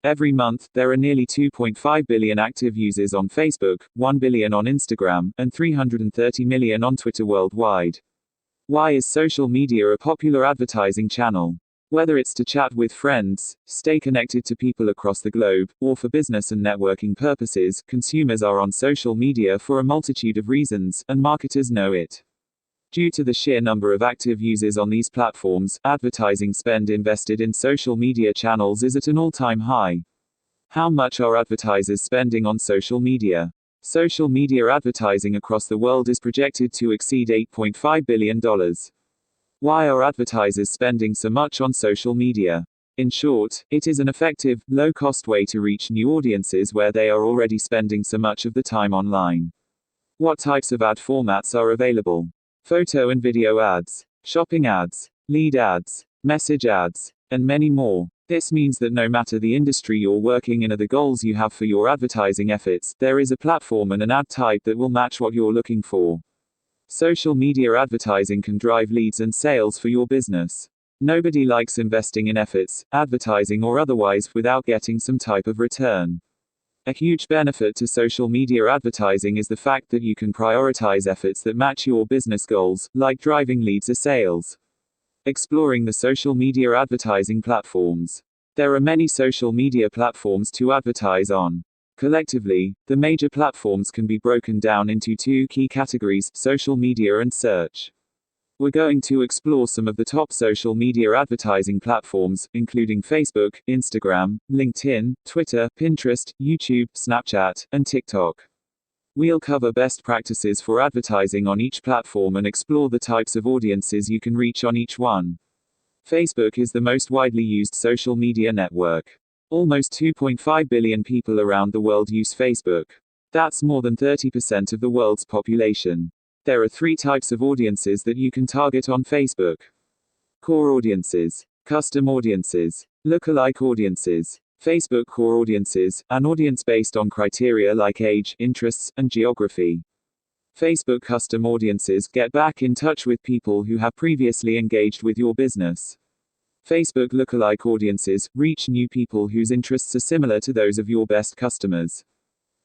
Every month, there are nearly 2.5 billion active users on Facebook, 1 billion on Instagram, and 330 million on Twitter worldwide. Why is social media a popular advertising channel? Whether it's to chat with friends, stay connected to people across the globe, or for business and networking purposes, consumers are on social media for a multitude of reasons, and marketers know it. Due to the sheer number of active users on these platforms, advertising spend invested in social media channels is at an all-time high. How much are advertisers spending on social media? Social media advertising across the world is projected to exceed $8.5 billion. Why are advertisers spending so much on social media? In short, it is an effective, low-cost way to reach new audiences where they are already spending so much of the time online. What types of ad formats are available? Photo and video ads, shopping ads, lead ads, message ads, and many more. This means that no matter the industry you're working in or the goals you have for your advertising efforts, there is a platform and an ad type that will match what you're looking for. Social media advertising can drive leads and sales for your business. Nobody likes investing in efforts, advertising or otherwise, without getting some type of return. A huge benefit to social media advertising is the fact that you can prioritize efforts that match your business goals, like driving leads or sales. Exploring the social media advertising platforms. There are many social media platforms to advertise on. Collectively, the major platforms can be broken down into two key categories: social media and search. We're going to explore some of the top social media advertising platforms, including Facebook, Instagram, LinkedIn, Twitter, Pinterest, YouTube, Snapchat, and TikTok. We'll cover best practices for advertising on each platform and explore the types of audiences you can reach on each one. Facebook is the most widely used social media network. Almost 2.5 billion people around the world use Facebook. That's more than 30% of the world's population. There are three types of audiences that you can target on Facebook: core audiences, custom audiences, lookalike audiences. Facebook core audiences, an audience based on criteria like age, interests, and geography. Facebook custom audiences get back in touch with people who have previously engaged with your business. Facebook lookalike audiences reach new people whose interests are similar to those of your best customers.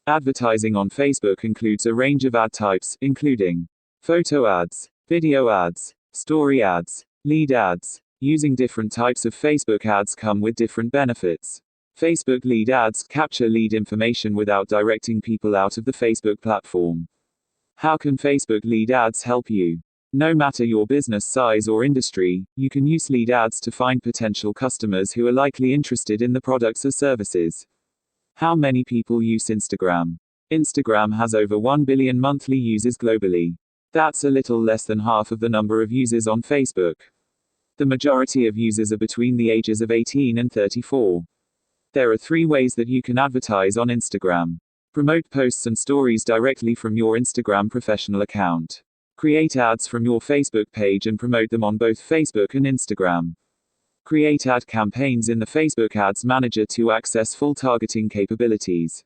Advertising on Facebook includes a range of ad types, including photo ads, video ads, story ads, lead ads. Using different types of Facebook ads come with different benefits. Facebook lead ads capture lead information without directing people out of the Facebook platform. How can Facebook lead ads help you? No matter your business size or industry, you can use lead ads to find potential customers who are likely interested in the products or services. How many people use Instagram? Instagram has over 1 billion monthly users globally. That's a little less than half of the number of users on Facebook. The majority of users are between the ages of 18 and 34. There are three ways that you can advertise on Instagram. Promote posts and stories directly from your Instagram professional account. Create ads from your Facebook page and promote them on both Facebook and Instagram. Create ad campaigns in the Facebook Ads Manager to access full targeting capabilities.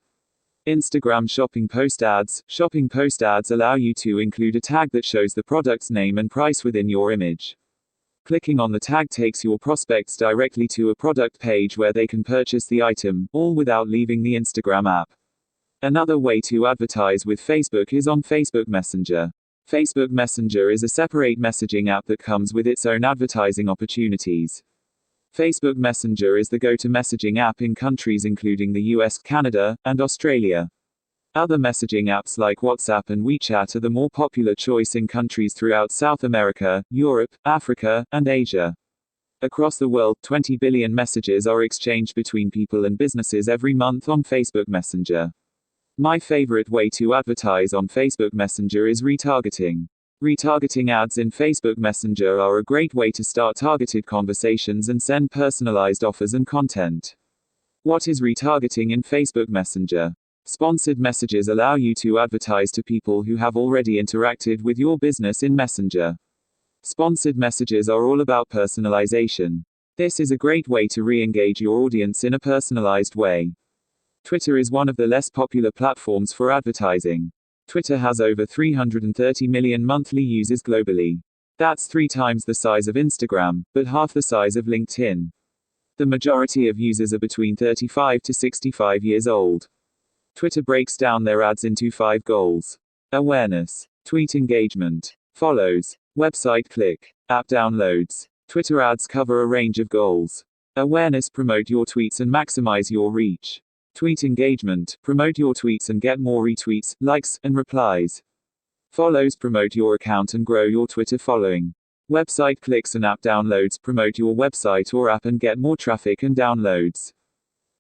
Instagram shopping post ads. Shopping post ads allow you to include a tag that shows the product's name and price within your image. Clicking on the tag takes your prospects directly to a product page where they can purchase the item, all without leaving the Instagram app. Another way to advertise with Facebook is on Facebook Messenger. Facebook Messenger is a separate messaging app that comes with its own advertising opportunities. Facebook Messenger is the go-to messaging app in countries including the US, Canada, and Australia. Other messaging apps like WhatsApp and WeChat are the more popular choice in countries throughout South America, Europe, Africa, and Asia. Across the world, 20 billion messages are exchanged between people and businesses every month on Facebook Messenger. My favorite way to advertise on Facebook Messenger is retargeting. Retargeting ads in Facebook Messenger are a great way to start targeted conversations and send personalized offers and content. What is retargeting in Facebook Messenger? Sponsored messages allow you to advertise to people who have already interacted with your business in Messenger. Sponsored messages are all about personalization. This is a great way to re-engage your audience in a personalized way. Twitter is one of the less popular platforms for advertising. Twitter has over 330 million monthly users globally. That's 3 times the size of Instagram, but half the size of LinkedIn. The majority of users are between 35 to 65 years old. Twitter breaks down their ads into 5 goals. Awareness, tweet engagement, follows, website click, app downloads. Twitter ads cover a range of goals. Awareness, promote your tweets and maximize your reach. Tweet engagement, promote your tweets and get more retweets, likes, and replies. Follows, promote your account and grow your Twitter following. Website clicks and app downloads, promote your website or app and get more traffic and downloads.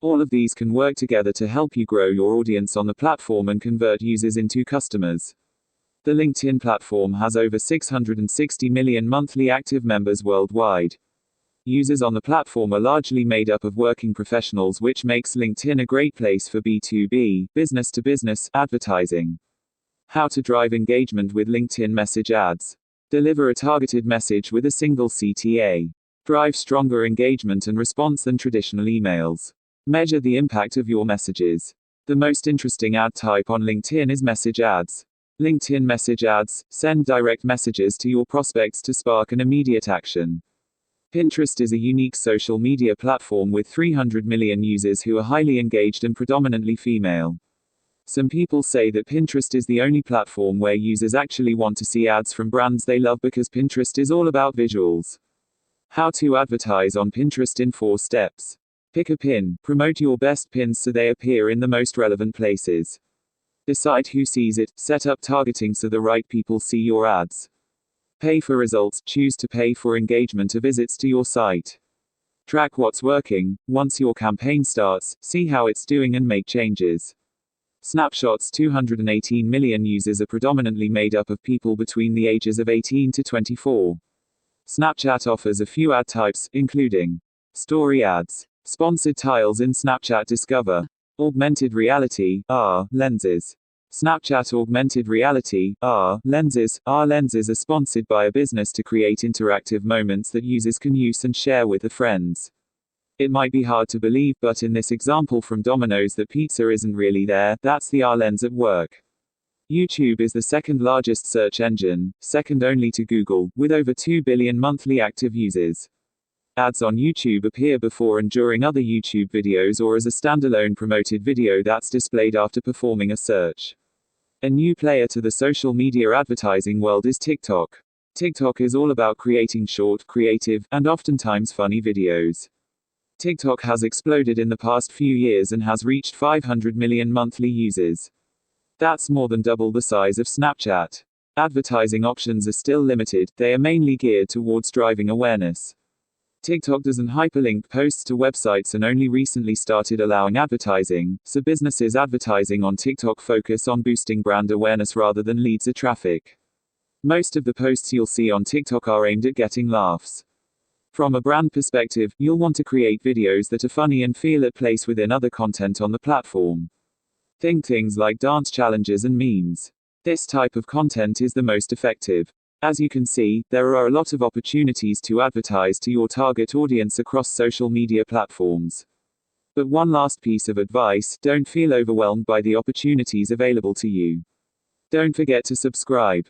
All of these can work together to help you grow your audience on the platform and convert users into customers. The LinkedIn platform has over 660 million monthly active members worldwide. Users on the platform are largely made up of working professionals, which makes LinkedIn a great place for B2B, business-to-business, advertising. How to drive engagement with LinkedIn message ads. Deliver a targeted message with a single CTA. Drive stronger engagement and response than traditional emails. Measure the impact of your messages. The most interesting ad type on LinkedIn is message ads. LinkedIn message ads send direct messages to your prospects to spark an immediate action. Pinterest is a unique social media platform with 300 million users who are highly engaged and predominantly female. Some people say that Pinterest is the only platform where users actually want to see ads from brands they love because Pinterest is all about visuals. How to advertise on Pinterest in 4 steps. Pick a pin. Promote your best pins so they appear in the most relevant places. Decide who sees it. Set up targeting so the right people see your ads. Pay for results. Choose to pay for engagement or visits to your site. Track what's working. Once your campaign starts, see how it's doing and make changes. Snapshots. 218 million users are predominantly made up of people between the ages of 18 to 24. Snapchat offers a few ad types, including story ads, sponsored tiles in Snapchat Discover, augmented reality, AR, lenses. Snapchat augmented reality, AR, lenses. AR lenses are sponsored by a business to create interactive moments that users can use and share with their friends. It might be hard to believe, but in this example from Domino's that pizza isn't really there, that's the AR lens at work. YouTube is the second largest search engine, second only to Google, with over 2 billion monthly active users. Ads on YouTube appear before and during other YouTube videos or as a standalone promoted video that's displayed after performing a search. A new player to the social media advertising world is TikTok. TikTok is all about creating short, creative, and oftentimes funny videos. TikTok has exploded in the past few years and has reached 500 million monthly users. That's more than double the size of Snapchat. Advertising options are still limited, they are mainly geared towards driving awareness. TikTok doesn't hyperlink posts to websites and only recently started allowing advertising, so businesses advertising on TikTok focus on boosting brand awareness rather than leads or traffic. Most of the posts you'll see on TikTok are aimed at getting laughs. From a brand perspective, you'll want to create videos that are funny and feel at place within other content on the platform. Think things like dance challenges and memes. This type of content is the most effective. As you can see, there are a lot of opportunities to advertise to your target audience across social media platforms. But one last piece of advice, don't feel overwhelmed by the opportunities available to you. Don't forget to subscribe.